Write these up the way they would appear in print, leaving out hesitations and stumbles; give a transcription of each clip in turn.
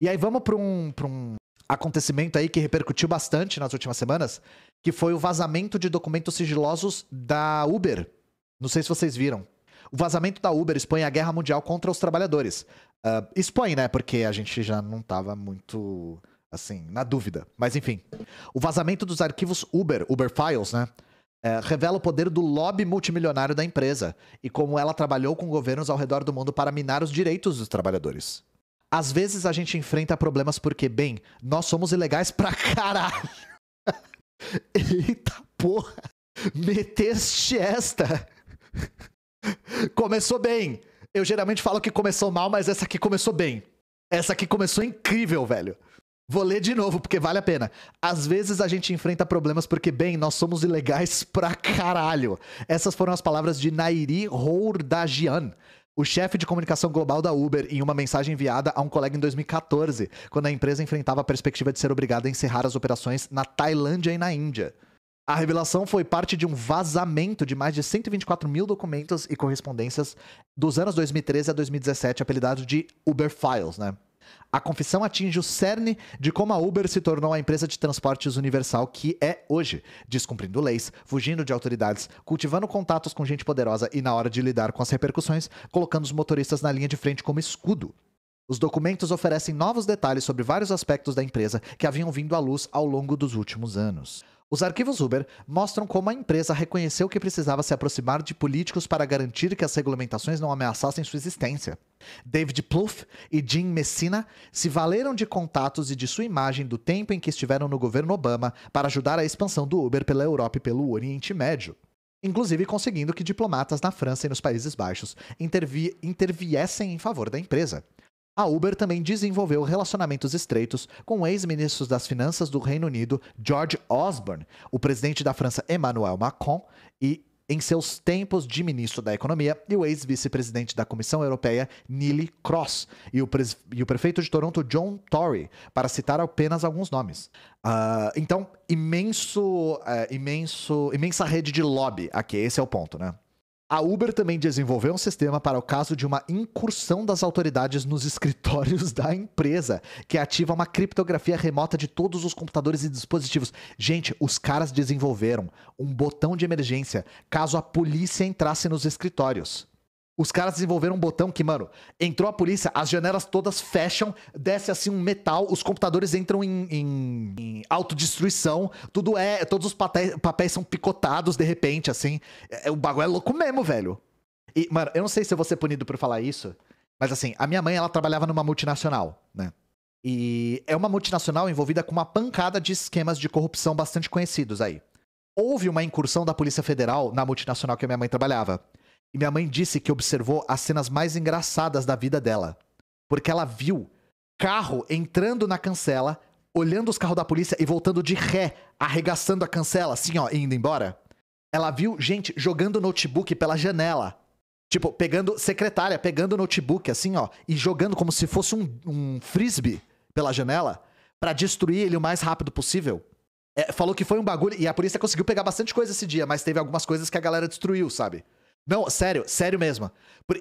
E aí vamos para um acontecimento aí que repercutiu bastante nas últimas semanas, que foi o vazamento de documentos sigilosos da Uber. Não sei se vocês viram. O vazamento da Uber expõe a guerra mundial contra os trabalhadores. Expõe, né? Porque a gente já não tava muito, assim, na dúvida. Mas enfim. O vazamento dos arquivos Uber Files, né? Revela o poder do lobby multimilionário da empresa e como ela trabalhou com governos ao redor do mundo para minar os direitos dos trabalhadores. Às vezes a gente enfrenta problemas porque, bem, nós somos ilegais pra caralho. Eita porra. Meteste esta. Começou bem. Eu geralmente falo que começou mal, mas essa aqui começou bem. Essa aqui começou incrível, velho. Vou ler de novo, porque vale a pena. Às vezes a gente enfrenta problemas porque, bem, nós somos ilegais pra caralho. Essas foram as palavras de Nairi Hourdajian, o chefe de comunicação global da Uber, em uma mensagem enviada a um colega em 2014, quando a empresa enfrentava a perspectiva de ser obrigada a encerrar as operações na Tailândia e na Índia. A revelação foi parte de um vazamento de mais de 124 mil documentos e correspondências dos anos 2013 a 2017, apelidado de Uber Files, né? A confissão atinge o cerne de como a Uber se tornou a empresa de transportes universal que é hoje, descumprindo leis, fugindo de autoridades, cultivando contatos com gente poderosa e, na hora de lidar com as repercussões, colocando os motoristas na linha de frente como escudo. Os documentos oferecem novos detalhes sobre vários aspectos da empresa que haviam vindo à luz ao longo dos últimos anos. Os arquivos Uber mostram como a empresa reconheceu que precisava se aproximar de políticos para garantir que as regulamentações não ameaçassem sua existência. David Plouffe e Jim Messina se valeram de contatos e de sua imagem do tempo em que estiveram no governo Obama para ajudar a expansão do Uber pela Europa e pelo Oriente Médio, inclusive conseguindo que diplomatas na França e nos Países Baixos interviessem em favor da empresa. A Uber também desenvolveu relacionamentos estreitos com ex-ministros das Finanças do Reino Unido, George Osborne, o presidente da França, Emmanuel Macron, e, em seus tempos de ministro da Economia, e o ex-vice-presidente da Comissão Europeia, Neelie Kroes, e o prefeito de Toronto, John Tory, para citar apenas alguns nomes. Então, imensa rede de lobby aqui, esse é o ponto, né? A Uber também desenvolveu um sistema para o caso de uma incursão das autoridades nos escritórios da empresa, que ativa uma criptografia remota de todos os computadores e dispositivos. Gente, os caras desenvolveram um botão de emergência caso a polícia entrasse nos escritórios. Os caras desenvolveram um botão que, mano, entrou a polícia, as janelas todas fecham, desce assim um metal, os computadores entram em autodestruição, todos os papéis são picotados de repente, assim. O bagulho é louco mesmo, velho. E, mano, eu não sei se eu vou ser punido por falar isso, mas assim, a minha mãe, ela trabalhava numa multinacional, né? E é uma multinacional envolvida com uma pancada de esquemas de corrupção bastante conhecidos aí. Houve uma incursão da Polícia Federal na multinacional que a minha mãe trabalhava. E minha mãe disse que observou as cenas mais engraçadas da vida dela. Porque ela viu carro entrando na cancela, olhando os carros da polícia e voltando de ré, arregaçando a cancela, assim, ó, indo embora. Ela viu gente jogando notebook pela janela. Tipo, secretária pegando notebook, assim, ó, e jogando como se fosse um frisbee pela janela pra destruir ele o mais rápido possível. Falou que foi um bagulho, e a polícia conseguiu pegar bastante coisa esse dia, mas teve algumas coisas que a galera destruiu, sabe? Não, sério mesmo.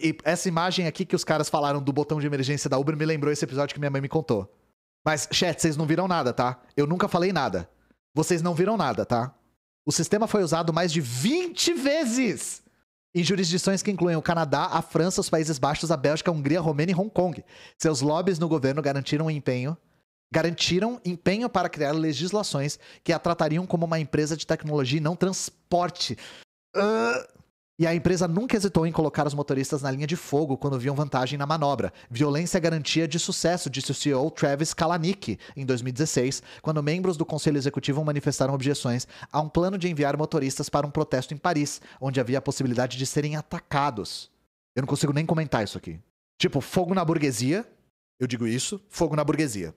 E essa imagem aqui que os caras falaram do botão de emergência da Uber me lembrou esse episódio que minha mãe me contou. Mas, chat, vocês não viram nada, tá? Eu nunca falei nada. Vocês não viram nada, tá? O sistema foi usado mais de 20 vezes em jurisdições que incluem o Canadá, a França, os Países Baixos, a Bélgica, a Hungria, a Romênia e Hong Kong. Seus lobbies no governo garantiram empenho para criar legislações que a tratariam como uma empresa de tecnologia e não transporte. E a empresa nunca hesitou em colocar os motoristas na linha de fogo quando viam vantagem na manobra. Violência é garantia de sucesso, disse o CEO Travis Kalanick em 2016, quando membros do Conselho Executivo manifestaram objeções a um plano de enviar motoristas para um protesto em Paris, onde havia a possibilidade de serem atacados. Eu não consigo nem comentar isso aqui. Tipo, fogo na burguesia. Eu digo isso, fogo na burguesia.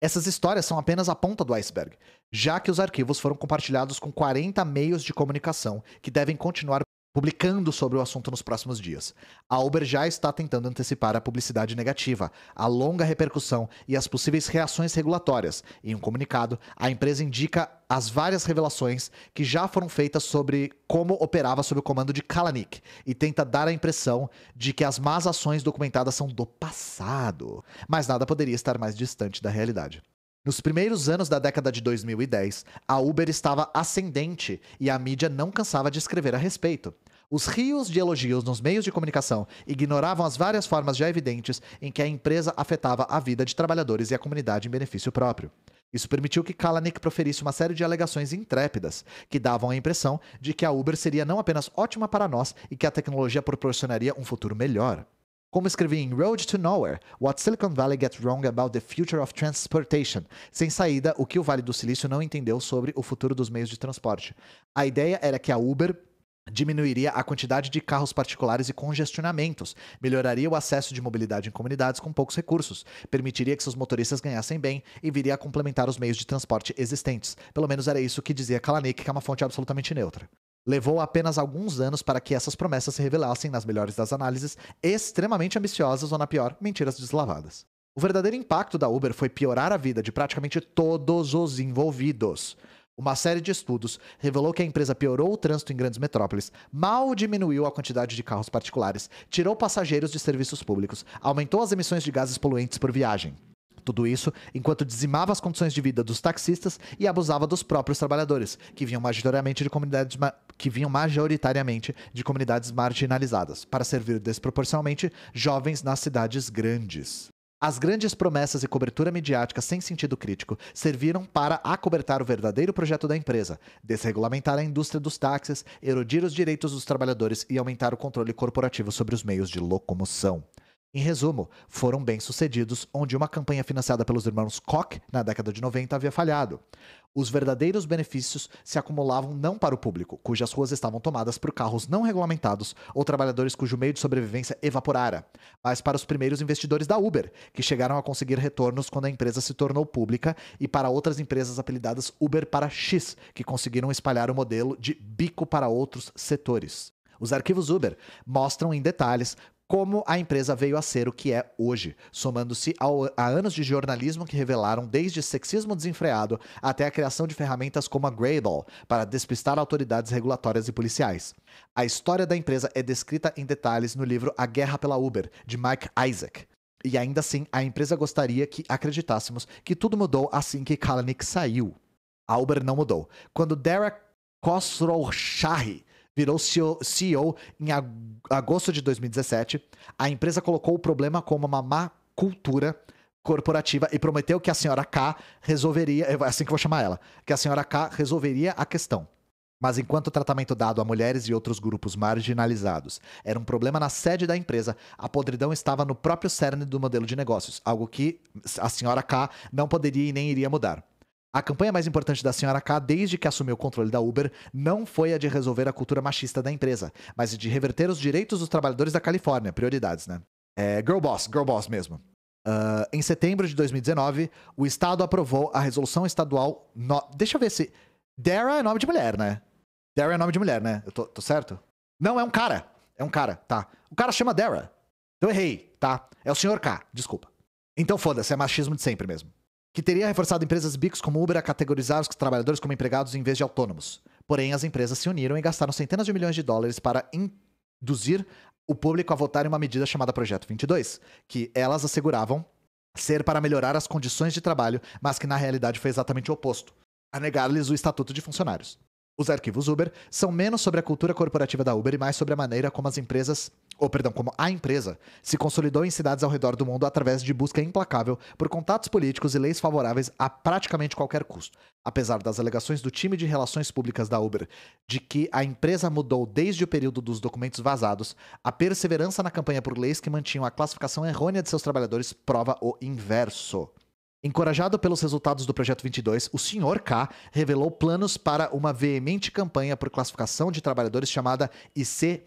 Essas histórias são apenas a ponta do iceberg, já que os arquivos foram compartilhados com 40 meios de comunicação que devem continuar publicando sobre o assunto nos próximos dias. A Uber já está tentando antecipar a publicidade negativa, a longa repercussão e as possíveis reações regulatórias. Em um comunicado, a empresa indica as várias revelações que já foram feitas sobre como operava sob o comando de Kalanick e tenta dar a impressão de que as más ações documentadas são do passado. Mas nada poderia estar mais distante da realidade. Nos primeiros anos da década de 2010, a Uber estava ascendente e a mídia não cansava de escrever a respeito. Os rios de elogios nos meios de comunicação ignoravam as várias formas já evidentes em que a empresa afetava a vida de trabalhadores e a comunidade em benefício próprio. Isso permitiu que Kalanick proferisse uma série de alegações intrépidas, que davam a impressão de que a Uber seria não apenas ótima para nós e que a tecnologia proporcionaria um futuro melhor. Como escrevi em Road to Nowhere, What Silicon Valley Gets Wrong About the Future of Transportation. Sem saída, o que o Vale do Silício não entendeu sobre o futuro dos meios de transporte. A ideia era que a Uber diminuiria a quantidade de carros particulares e congestionamentos, melhoraria o acesso de mobilidade em comunidades com poucos recursos, permitiria que seus motoristas ganhassem bem e viria a complementar os meios de transporte existentes. Pelo menos era isso que dizia Kalanick, que é uma fonte absolutamente neutra. Levou apenas alguns anos para que essas promessas se revelassem, nas melhores das análises, extremamente ambiciosas ou, na pior, mentiras deslavadas. O verdadeiro impacto da Uber foi piorar a vida de praticamente todos os envolvidos. Uma série de estudos revelou que a empresa piorou o trânsito em grandes metrópoles, mal diminuiu a quantidade de carros particulares, tirou passageiros de serviços públicos, aumentou as emissões de gases poluentes por viagem. Tudo isso enquanto dizimava as condições de vida dos taxistas e abusava dos próprios trabalhadores, que vinham majoritariamente de comunidades marginalizadas, para servir desproporcionalmente jovens nas cidades grandes. As grandes promessas e cobertura midiática sem sentido crítico serviram para acobertar o verdadeiro projeto da empresa, desregulamentar a indústria dos táxis, erodir os direitos dos trabalhadores e aumentar o controle corporativo sobre os meios de locomoção. Em resumo, foram bem-sucedidos onde uma campanha financiada pelos irmãos Koch na década de 90 havia falhado. Os verdadeiros benefícios se acumulavam não para o público, cujas ruas estavam tomadas por carros não regulamentados ou trabalhadores cujo meio de sobrevivência evaporara, mas para os primeiros investidores da Uber, que chegaram a conseguir retornos quando a empresa se tornou pública, e para outras empresas apelidadas Uber para X, que conseguiram espalhar o modelo de bico para outros setores. Os arquivos Uber mostram em detalhes como a empresa veio a ser o que é hoje, somando-se a anos de jornalismo que revelaram desde sexismo desenfreado até a criação de ferramentas como a Grayball para despistar autoridades regulatórias e policiais. A história da empresa é descrita em detalhes no livro A Guerra pela Uber, de Mike Isaac. E ainda assim, a empresa gostaria que acreditássemos que tudo mudou assim que Kalanick saiu. A Uber não mudou. Quando Dara Khosrowshahi virou CEO em agosto de 2017, a empresa colocou o problema como uma má cultura corporativa e prometeu que a senhora K resolveria, é assim que eu vou chamar ela, que a senhora K resolveria a questão. Mas enquanto o tratamento dado a mulheres e outros grupos marginalizados era um problema na sede da empresa, a podridão estava no próprio cerne do modelo de negócios, algo que a senhora K não poderia e nem iria mudar. A campanha mais importante da senhora K, desde que assumiu o controle da Uber, não foi a de resolver a cultura machista da empresa, mas de reverter os direitos dos trabalhadores da Califórnia, prioridades, né? Girl boss mesmo. Em setembro de 2019, o Estado aprovou a resolução estadual... Deixa eu ver se... Dara é nome de mulher, né? Dara é nome de mulher, né? Eu tô certo? Não, é um cara. É um cara, tá. O cara chama Dara. Eu errei, tá? É o senhor K, desculpa. Então foda-se, é machismo de sempre mesmo. Que teria reforçado empresas bicos como Uber a categorizar os trabalhadores como empregados em vez de autônomos. Porém, as empresas se uniram e gastaram centenas de milhões de dólares para induzir o público a votar em uma medida chamada Projeto 22, que elas asseguravam ser para melhorar as condições de trabalho, mas que na realidade foi exatamente o oposto, a negar-lhes o estatuto de funcionários. Os arquivos Uber são menos sobre a cultura corporativa da Uber e mais sobre a maneira como como a empresa se consolidou em cidades ao redor do mundo através de busca implacável por contatos políticos e leis favoráveis a praticamente qualquer custo. Apesar das alegações do time de relações públicas da Uber de que a empresa mudou desde o período dos documentos vazados, a perseverança na campanha por leis que mantinham a classificação errônea de seus trabalhadores prova o inverso. Encorajado pelos resultados do Projeto 22, o Sr. K revelou planos para uma veemente campanha por classificação de trabalhadores chamada IC+,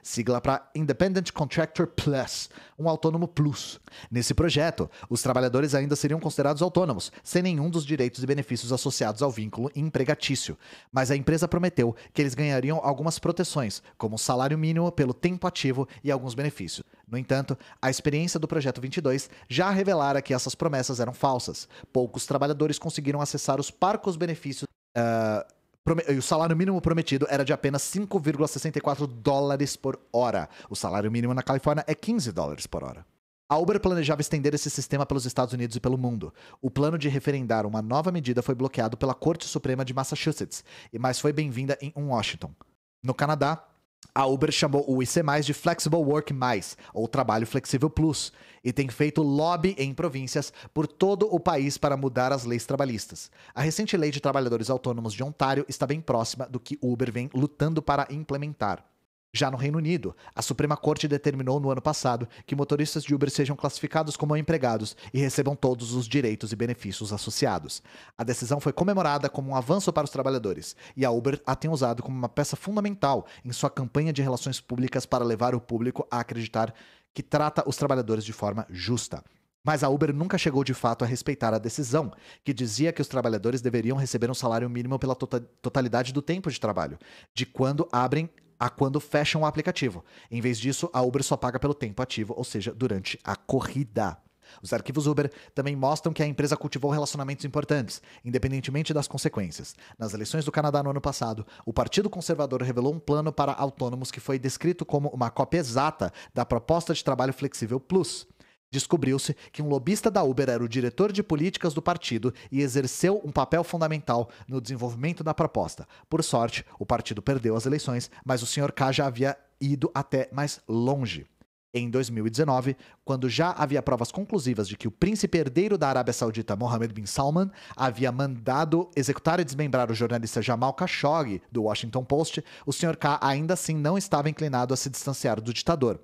sigla para Independent Contractor Plus, um autônomo plus. Nesse projeto, os trabalhadores ainda seriam considerados autônomos, sem nenhum dos direitos e benefícios associados ao vínculo empregatício. Mas a empresa prometeu que eles ganhariam algumas proteções, como o salário mínimo pelo tempo ativo e alguns benefícios. No entanto, a experiência do Projeto 22 já revelara que essas promessas eram falsas. Poucos trabalhadores conseguiram acessar os parcos benefícios e o salário mínimo prometido era de apenas $5,64 por hora. O salário mínimo na Califórnia é $15 por hora. A Uber planejava estender esse sistema pelos Estados Unidos e pelo mundo. O plano de referendar uma nova medida foi bloqueado pela Corte Suprema de Massachusetts, mas foi bem-vinda em Washington. No Canadá, a Uber chamou o IC+, de Flexible Work+, ou Trabalho Flexível Plus, e tem feito lobby em províncias por todo o país para mudar as leis trabalhistas. A recente lei de trabalhadores autônomos de Ontário está bem próxima do que Uber vem lutando para implementar. Já no Reino Unido, a Suprema Corte determinou no ano passado que motoristas de Uber sejam classificados como empregados e recebam todos os direitos e benefícios associados. A decisão foi comemorada como um avanço para os trabalhadores, e a Uber a tem usado como uma peça fundamental em sua campanha de relações públicas para levar o público a acreditar que trata os trabalhadores de forma justa. Mas a Uber nunca chegou de fato a respeitar a decisão, que dizia que os trabalhadores deveriam receber um salário mínimo pela totalidade do tempo de trabalho, de quando abrem a quando fecham o aplicativo. Em vez disso, a Uber só paga pelo tempo ativo, ou seja, durante a corrida. Os arquivos Uber também mostram que a empresa cultivou relacionamentos importantes, independentemente das consequências. Nas eleições do Canadá no ano passado, o Partido Conservador revelou um plano para autônomos que foi descrito como uma cópia exata da proposta de trabalho flexível Plus. Descobriu-se que um lobista da Uber era o diretor de políticas do partido e exerceu um papel fundamental no desenvolvimento da proposta. Por sorte, o partido perdeu as eleições, mas o Sr. K já havia ido até mais longe. Em 2019, quando já havia provas conclusivas de que o príncipe herdeiro da Arábia Saudita, Mohammed bin Salman, havia mandado executar e desmembrar o jornalista Jamal Khashoggi, do Washington Post, o Sr. K ainda assim não estava inclinado a se distanciar do ditador.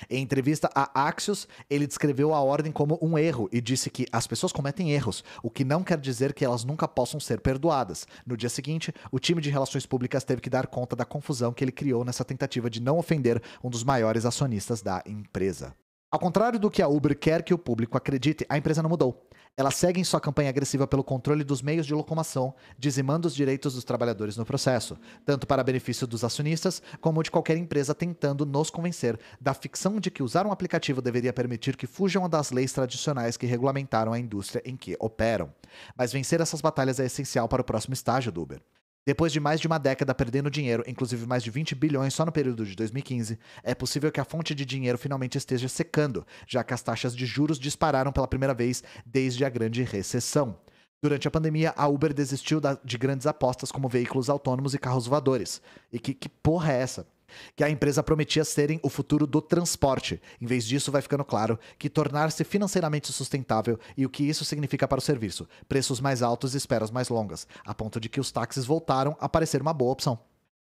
Em entrevista a Axios, ele descreveu a ordem como um erro e disse que as pessoas cometem erros, o que não quer dizer que elas nunca possam ser perdoadas. No dia seguinte, o time de relações públicas teve que dar conta da confusão que ele criou nessa tentativa de não ofender um dos maiores acionistas da empresa. Ao contrário do que a Uber quer que o público acredite, a empresa não mudou. Ela segue em sua campanha agressiva pelo controle dos meios de locomoção, dizimando os direitos dos trabalhadores no processo, tanto para benefício dos acionistas, como de qualquer empresa tentando nos convencer da ficção de que usar um aplicativo deveria permitir que fujam das leis tradicionais que regulamentaram a indústria em que operam. Mas vencer essas batalhas é essencial para o próximo estágio do Uber. Depois de mais de uma década perdendo dinheiro, inclusive mais de 20 bilhões só no período de 2015, é possível que a fonte de dinheiro finalmente esteja secando, já que as taxas de juros dispararam pela primeira vez desde a grande recessão. Durante a pandemia, a Uber desistiu de grandes apostas como veículos autônomos e carros voadores. E que porra é essa? Que a empresa prometia serem o futuro do transporte. Em vez disso, vai ficando claro que tornar-se financeiramente sustentável e o que isso significa para o serviço. Preços mais altos e esperas mais longas, a ponto de que os táxis voltaram a parecer uma boa opção.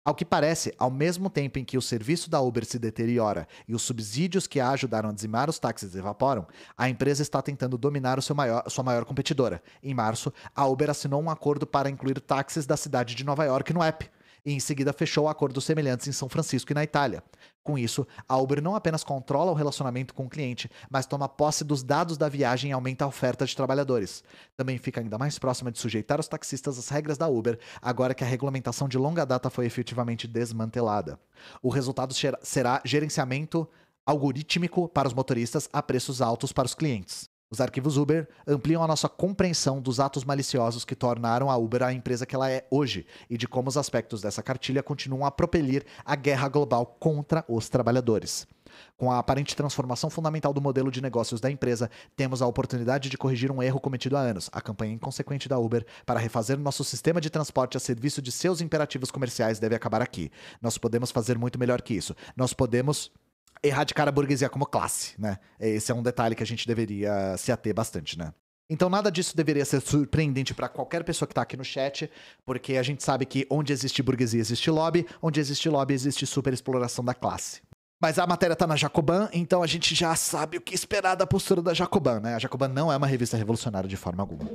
Ao que parece, ao mesmo tempo em que o serviço da Uber se deteriora e os subsídios que a ajudaram a dizimar os táxis evaporam, a empresa está tentando dominar sua maior competidora. Em março, a Uber assinou um acordo para incluir táxis da cidade de Nova York no app, e em seguida fechou acordos semelhantes em São Francisco e na Itália. Com isso, a Uber não apenas controla o relacionamento com o cliente, mas toma posse dos dados da viagem e aumenta a oferta de trabalhadores. Também fica ainda mais próxima de sujeitar os taxistas às regras da Uber, agora que a regulamentação de longa data foi efetivamente desmantelada. O resultado será gerenciamento algorítmico para os motoristas a preços altos para os clientes. Os arquivos Uber ampliam a nossa compreensão dos atos maliciosos que tornaram a Uber a empresa que ela é hoje e de como os aspectos dessa cartilha continuam a propelir a guerra global contra os trabalhadores. Com a aparente transformação fundamental do modelo de negócios da empresa, temos a oportunidade de corrigir um erro cometido há anos, a campanha inconsequente da Uber para refazer nosso sistema de transporte a serviço de seus imperativos comerciais deve acabar aqui. Nós podemos fazer muito melhor que isso. Nós podemos erradicar a burguesia como classe, né? Esse é um detalhe que a gente deveria se ater bastante, né? Então nada disso deveria ser surpreendente para qualquer pessoa que tá aqui no chat, porque a gente sabe que onde existe burguesia existe lobby, onde existe lobby existe superexploração da classe. Mas a matéria tá na Jacobin, então a gente já sabe o que esperar da postura da Jacobin, né? A Jacobin não é uma revista revolucionária de forma alguma.